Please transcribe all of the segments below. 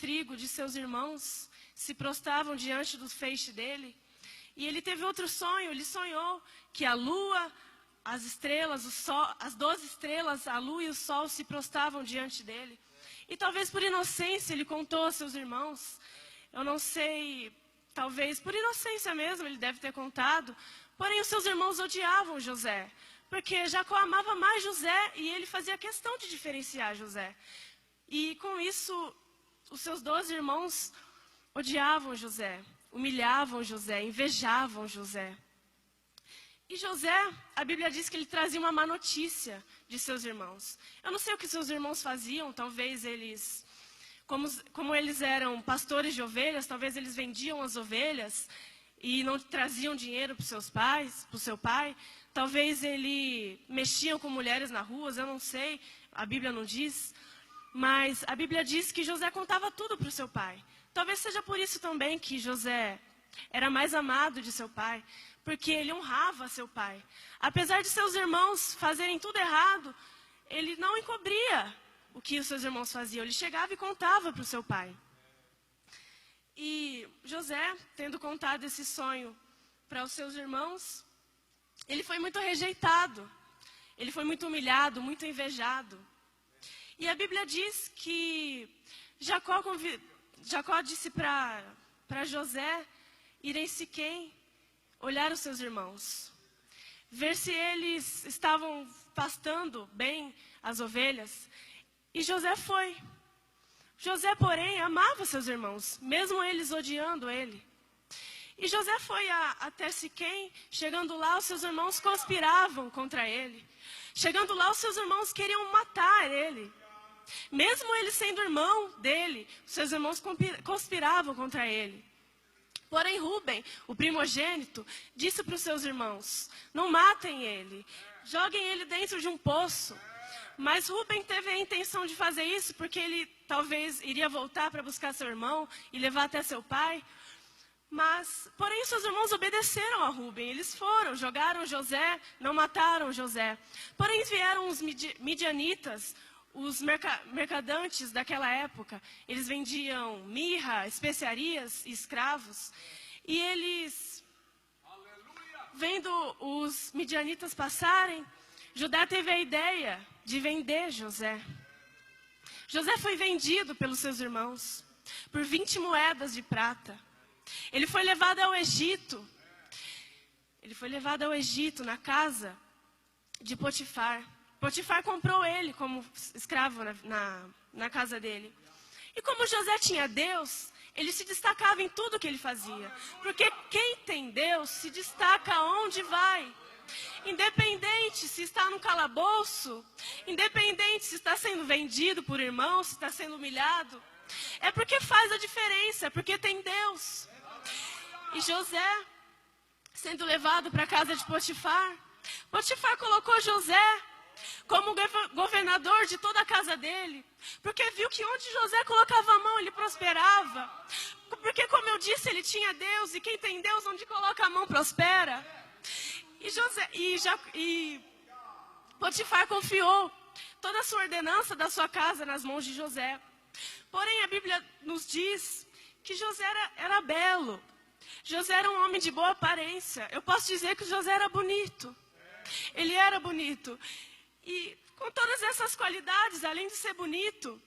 trigo de seus irmãos se prostravam diante do feixe dele. E ele teve outro sonho, ele sonhou que a lua, as estrelas, o sol, as 12 estrelas, a lua e o sol se prostravam diante dele. E talvez por inocência ele contou aos seus irmãos, eu não sei, talvez por inocência mesmo ele deve ter contado, porém os seus irmãos odiavam José, porque Jacó amava mais José e ele fazia questão de diferenciar José. E com isso, os seus 12 irmãos odiavam José, humilhavam José, invejavam José. E José, a Bíblia diz que ele trazia uma má notícia de seus irmãos. Eu não sei o que seus irmãos faziam, talvez eles, como eles eram pastores de ovelhas, talvez eles vendiam as ovelhas e não traziam dinheiro para os seus pais, para o seu pai. Talvez ele mexiam com mulheres na rua, eu não sei, a Bíblia não diz. Mas a Bíblia diz que José contava tudo para o seu pai. Talvez seja por isso também que José era mais amado de seu pai, porque ele honrava seu pai. Apesar de seus irmãos fazerem tudo errado, ele não encobria o que os seus irmãos faziam. Ele chegava e contava para o seu pai. E José, tendo contado esse sonho para os seus irmãos, ele foi muito rejeitado. Ele foi muito humilhado, muito invejado. E a Bíblia diz que Jacó disse para José ir em Siquém, olhar os seus irmãos, ver se eles estavam pastando bem as ovelhas. E José foi. José, porém, amava seus irmãos, mesmo eles odiando ele. E José foi até Siquém, chegando lá, os seus irmãos conspiravam contra ele. Chegando lá, os seus irmãos queriam matar ele. Mesmo ele sendo irmão dele, os seus irmãos conspiravam contra ele. Porém, Rúben, o primogênito, disse para os seus irmãos, não matem ele, joguem ele dentro de um poço. Mas Rúben teve a intenção de fazer isso, porque ele talvez iria voltar para buscar seu irmão e levar até seu pai. Porém, seus irmãos obedeceram a Rúben, eles foram, jogaram José, não mataram José. Porém, vieram os midianitas, os mercadantes daquela época, eles vendiam mirra, especiarias e escravos. E eles, vendo os midianitas passarem, Judá teve a ideia de vender José. José foi vendido pelos seus irmãos por 20 moedas de prata. Ele foi levado ao Egito. Ele foi levado ao Egito, na casa de Potifar. Potifar comprou ele como escravo na casa dele. E como José tinha Deus, ele se destacava em tudo que ele fazia. Porque quem tem Deus se destaca onde vai. Independente se está no calabouço, independente se está sendo vendido por irmãos, se está sendo humilhado, é porque faz a diferença, é porque tem Deus. E José, sendo levado para a casa de Potifar, Potifar colocou José como governador de toda a casa dele, porque viu que onde José colocava a mão, ele prosperava. Porque, como eu disse, ele tinha Deus, e quem tem Deus, onde coloca a mão, prospera. E Potifar confiou toda a sua ordenança da sua casa nas mãos de José. Porém, a Bíblia nos diz que José era belo. José era um homem de boa aparência. Eu posso dizer que José era bonito. Ele era bonito. E com todas essas qualidades, além de ser bonito,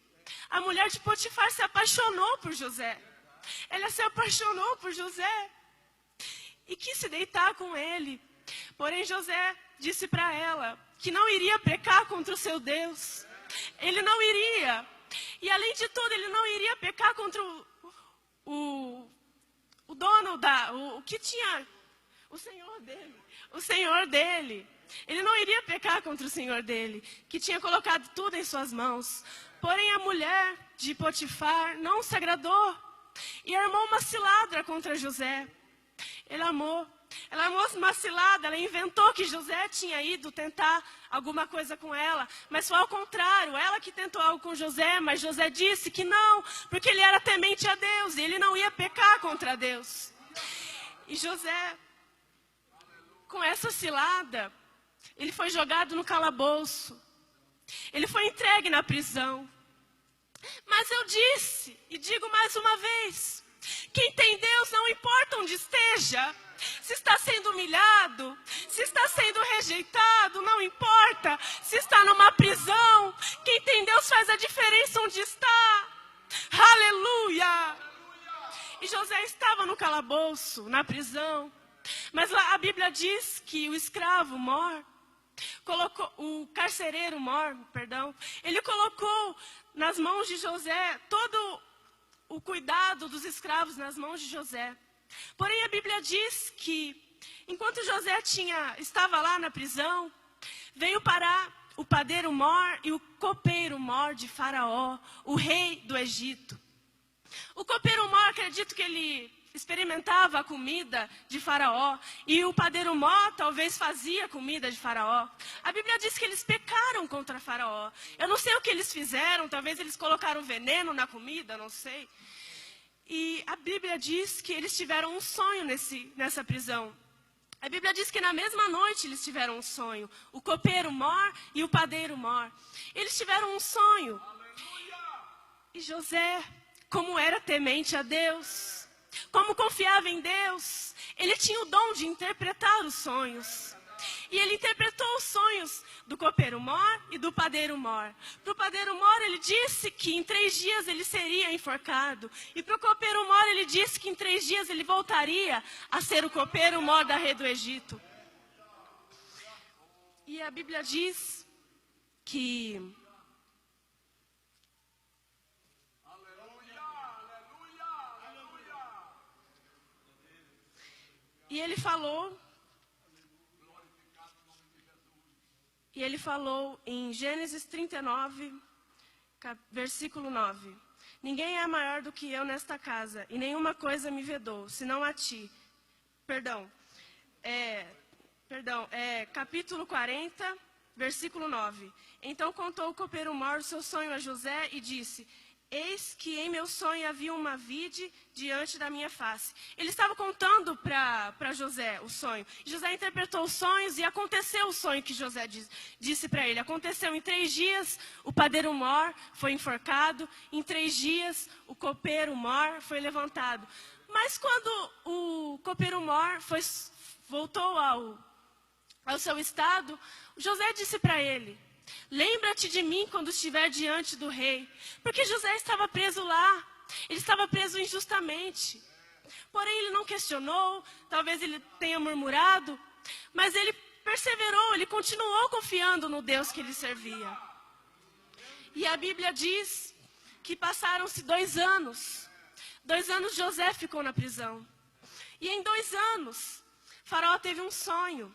a mulher de Potifar se apaixonou por José. Ela se apaixonou por José e quis se deitar com ele. Porém, José disse para ela que não iria pecar contra o seu Deus. Ele não iria. E, além de tudo, ele não iria pecar contra o dono o que tinha, o Senhor dele. O Senhor dele. Ele não iria pecar contra o Senhor dele, que tinha colocado tudo em suas mãos. Porém, a mulher de Potifar não se agradou e armou uma cilada contra José. Ela armou uma cilada, ela inventou que José tinha ido tentar alguma coisa com ela, mas foi ao contrário, ela que tentou algo com José, mas José disse que não, porque ele era temente a Deus e ele não ia pecar contra Deus. E José, com essa cilada, ele foi jogado no calabouço, ele foi entregue na prisão. Mas eu disse, e digo mais uma vez, quem tem Deus não importa onde esteja, se está sendo humilhado, se está sendo rejeitado, não importa, se está numa prisão, quem tem Deus faz a diferença onde está. Aleluia! E José estava no calabouço, na prisão, mas lá a Bíblia diz que o escravo Mor, o carcereiro Mor, ele colocou nas mãos de José todo o cuidado dos escravos nas mãos de José. Porém, a Bíblia diz que, enquanto José estava lá na prisão, veio parar o padeiro Mor e o copeiro Mor de Faraó, o rei do Egito. O copeiro Mor, acredito que ele experimentava a comida de Faraó, e o padeiro Mor talvez fazia comida de Faraó. A Bíblia diz que eles pecaram contra Faraó. Eu não sei o que eles fizeram, talvez eles colocaram veneno na comida, não sei. E a Bíblia diz que eles tiveram um sonho nessa prisão. A Bíblia diz que na mesma noite eles tiveram um sonho. O copeiro Mor e o padeiro Mor. Eles tiveram um sonho. E José, como era temente a Deus, como confiava em Deus, ele tinha o dom de interpretar os sonhos. E ele interpretou os sonhos do copeiro Mor e do padeiro Mor. Para o padeiro Mor, ele disse que em 3 dias ele seria enforcado. E para o copeiro Mor, ele disse que em 3 dias ele voltaria a ser o copeiro Mor da rei do Egito. E a Bíblia diz que... E ele falou em Gênesis 39, versículo 9. Ninguém é maior do que eu nesta casa, e nenhuma coisa me vedou, senão a ti. Capítulo 40, versículo 9. Então contou o copeiro Mor o seu sonho a José e disse: eis que em meu sonho havia uma vide diante da minha face. Ele estava contando para José o sonho. José interpretou os sonhos e aconteceu o sonho que José disse para ele. Aconteceu em 3 dias, o padeiro Mor foi enforcado. Em 3 dias, o copeiro Mor foi levantado. Mas quando o copeiro Mor voltou ao seu estado, José disse para ele: lembra-te de mim quando estiver diante do rei. Porque José estava preso lá. Ele estava preso injustamente. Porém, ele não questionou. Talvez ele tenha murmurado. Mas ele perseverou. Ele continuou confiando no Deus que ele servia. E a Bíblia diz que passaram-se 2 anos. 2 anos José ficou na prisão. E em 2 anos, Faraó teve um sonho.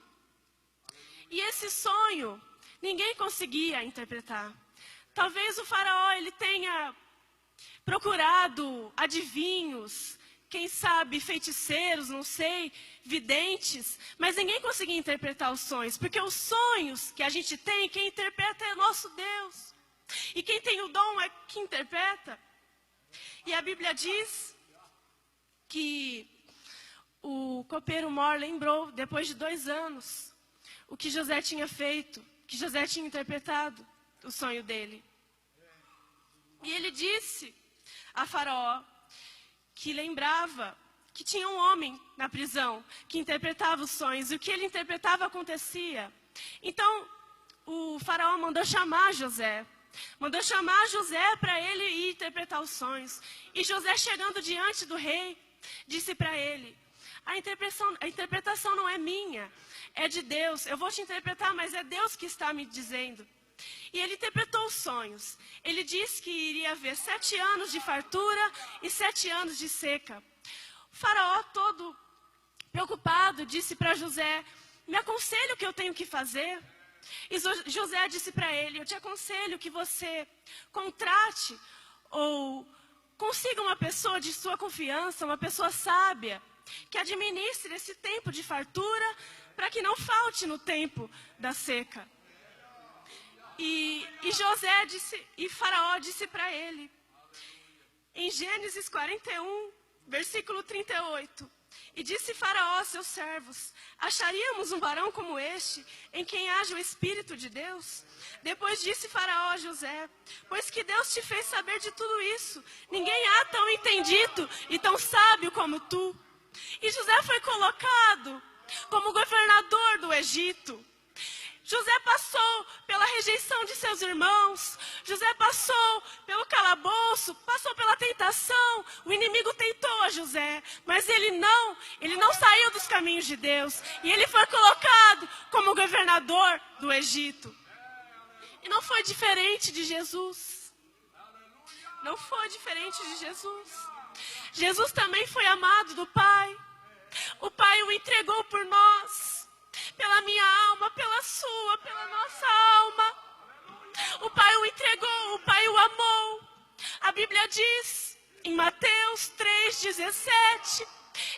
E esse sonho ninguém conseguia interpretar. Talvez o faraó ele tenha procurado adivinhos, quem sabe feiticeiros, não sei, videntes, mas ninguém conseguia interpretar os sonhos, porque os sonhos que a gente tem, quem interpreta é nosso Deus. E quem tem o dom é que interpreta. E a Bíblia diz que o copeiro Mor lembrou, depois de 2 anos, o que José tinha feito, que José tinha interpretado o sonho dele. E ele disse a Faraó que lembrava que tinha um homem na prisão que interpretava os sonhos. E o que ele interpretava acontecia. Então, o Faraó mandou chamar José. Mandou chamar José para ele ir interpretar os sonhos. E José, chegando diante do rei, disse para ele: a interpretação não é minha, é de Deus. Eu vou te interpretar, mas é Deus que está me dizendo. E ele interpretou os sonhos. Ele disse que iria haver 7 anos de fartura e 7 anos de seca. O faraó, todo preocupado, disse para José: me aconselhe o que eu tenho que fazer. E José disse para ele: eu te aconselho que você contrate ou consiga uma pessoa de sua confiança, uma pessoa sábia, que administre esse tempo de fartura, para que não falte no tempo da seca. E Faraó disse para ele, em Gênesis 41, versículo 38, E disse Faraó a seus servos: acharíamos um varão como este, em quem haja o Espírito de Deus? Depois disse Faraó a José: pois que Deus te fez saber de tudo isso, ninguém há tão entendido e tão sábio como tu. E José foi colocado como governador do Egito. José passou pela rejeição de seus irmãos. José passou pelo calabouço, passou pela tentação. O inimigo tentou a José, mas ele não saiu dos caminhos de Deus. E ele foi colocado como governador do Egito. E não foi diferente de Jesus. Não foi diferente de Jesus. Jesus também foi amado do Pai. O Pai o entregou por nós. Pela minha alma, pela sua, pela nossa alma. O Pai o entregou, o Pai o amou. A Bíblia diz, em Mateus 3,17,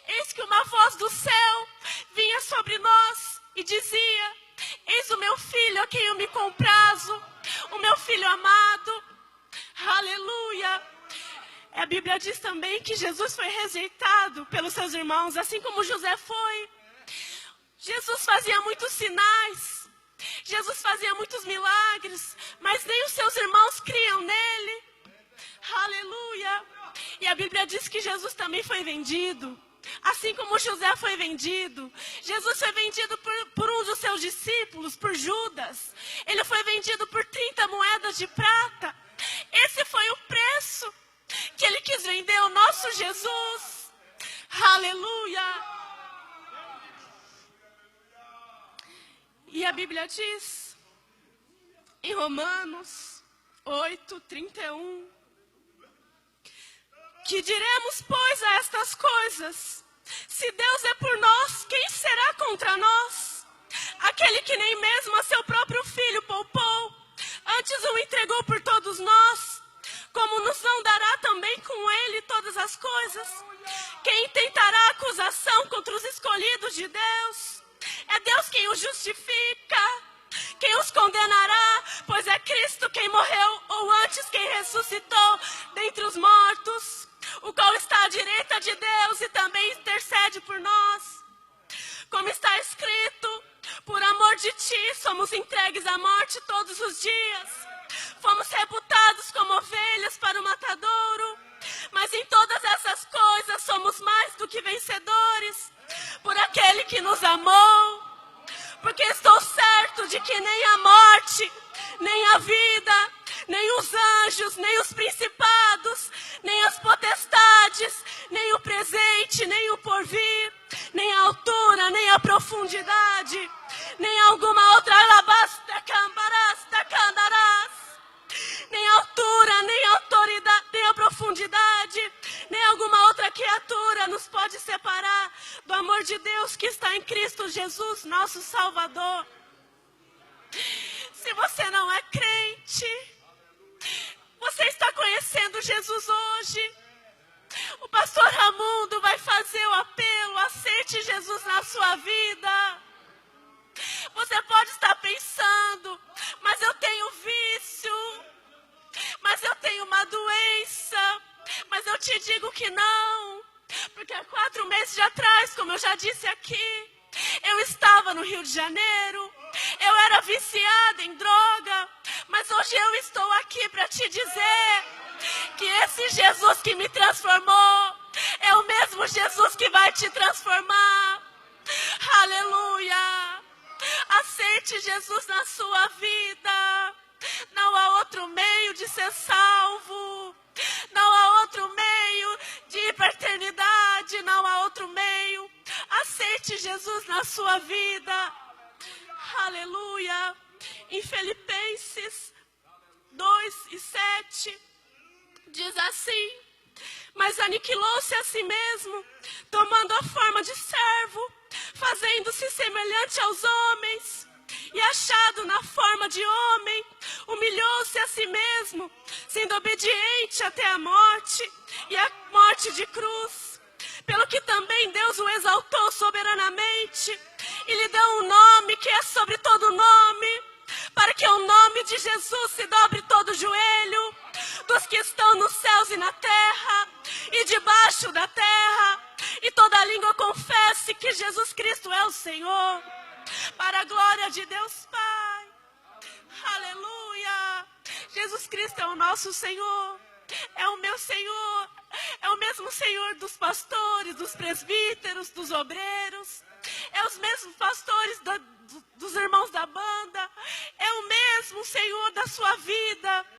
eis que uma voz do céu vinha sobre nós e dizia: eis o meu filho a quem eu me comprazo, o meu filho amado. Aleluia! A Bíblia diz também que Jesus foi rejeitado pelos seus irmãos, assim como José foi. Jesus fazia muitos sinais, Jesus fazia muitos milagres, mas nem os seus irmãos criam nele. Aleluia! E a Bíblia diz que Jesus também foi vendido, assim como José foi vendido. Jesus foi vendido por um dos seus discípulos, por Judas. Ele foi vendido por 30 moedas de prata. Esse foi o preço que ele quis vender o nosso Jesus. Aleluia! E a Bíblia diz, em Romanos 8:31, que diremos, pois, a estas coisas: se Deus é por nós, quem será contra nós? Aquele que nem mesmo a seu próprio filho poupou, antes o entregou por todos nós, como nos não dará também com ele todas as coisas? Quem intentará acusação contra os escolhidos de Deus? É Deus quem os justifica. Quem os condenará? Pois é Cristo quem morreu, ou antes quem ressuscitou dentre os mortos, o qual está à direita de Deus e também intercede por nós. Como está escrito: por amor de ti somos entregues à morte todos os dias. Fomos reputados como ovelhas para o matadouro, mas em todas essas coisas somos mais do que vencedores, por aquele que nos amou. Porque estou certo de que nem a morte, nem a vida, nem os anjos, nem os principados, nem as potestades, nem o presente, nem o porvir, nem a altura, nem a profundidade, nem alguma outra alabasta, cambarasta, candarás, nem a altura, nem a autoridade, nem a profundidade, nem alguma outra criatura nos pode separar do amor de Deus que está em Cristo Jesus, nosso Salvador. Se você não é crente, você está conhecendo Jesus hoje. O pastor Ramundo vai fazer o apelo: aceite Jesus na sua vida. Você pode estar pensando: mas eu tenho vício, mas eu tenho uma doença. Mas eu te digo que não, porque há 4 meses atrás, como eu já disse aqui, eu estava no Rio de Janeiro, eu era viciada em droga, mas hoje eu estou aqui para te dizer que esse Jesus que me transformou é o mesmo Jesus que vai te transformar. Aleluia! Aceite Jesus na sua vida. Não há outro meio de ser salvo. Não há outro meio de ir para a eternidade. Não há outro meio. Aceite Jesus na sua vida. Aleluia. Em Filipenses 2:7 diz assim: mas aniquilou-se a si mesmo, tomando a forma de servo, fazendo-se semelhante aos homens, e achado na forma de homem, humilhou-se a si mesmo, sendo obediente até a morte, e a morte de cruz. Pelo que também Deus o exaltou soberanamente, e lhe deu um nome que é sobre todo nome, para que ao nome de Jesus se dobre todo o joelho, dos que estão nos céus e na terra, e debaixo da terra, e toda língua confesse Jesus Cristo é o Senhor. Para a glória de Deus Pai. Aleluia. Jesus Cristo é o nosso Senhor. É o meu Senhor. É o mesmo Senhor dos pastores, dos presbíteros, dos obreiros. É os mesmos pastores dos irmãos da banda. É o mesmo Senhor da sua vida.